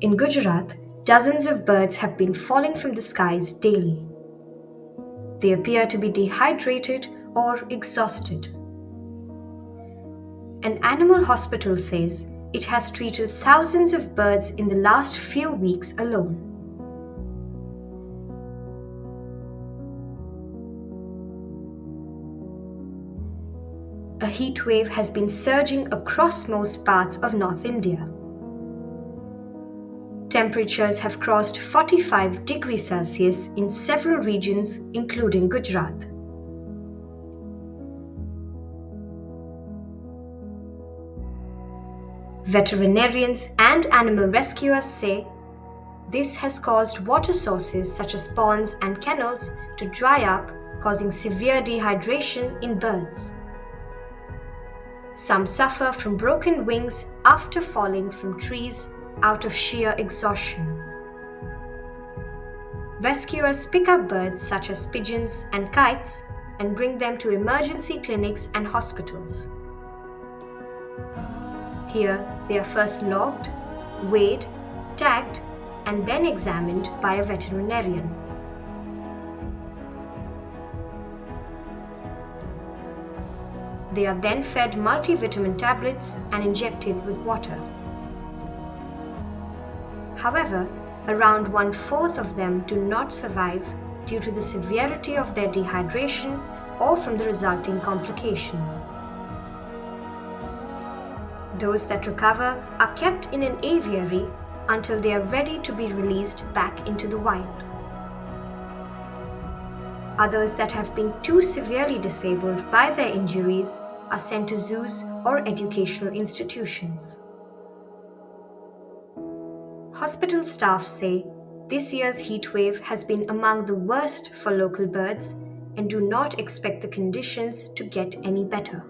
In Gujarat, dozens of birds have been falling from the skies daily. They appear to be dehydrated or exhausted. An animal hospital says it has treated thousands of birds in the last few weeks alone. A heat wave has been surging across most parts of North India. Temperatures have crossed 45 degrees Celsius in several regions, including Gujarat. Veterinarians and animal rescuers say this has caused water sources such as ponds and canals to dry up, causing severe dehydration in birds. Some suffer from broken wings after falling from trees out of sheer exhaustion. Rescuers pick up birds such as pigeons and kites and bring them to emergency clinics and hospitals. Here, they are first logged, weighed, tagged, and then examined by a veterinarian. They are then fed multivitamin tablets and injected with water. However, around 1/4 of them do not survive due to the severity of their dehydration or from the resulting complications. Those that recover are kept in an aviary until they are ready to be released back into the wild. Others that have been too severely disabled by their injuries are sent to zoos or educational institutions. Hospital staff say this year's heat wave has been among the worst for local birds and do not expect the conditions to get any better.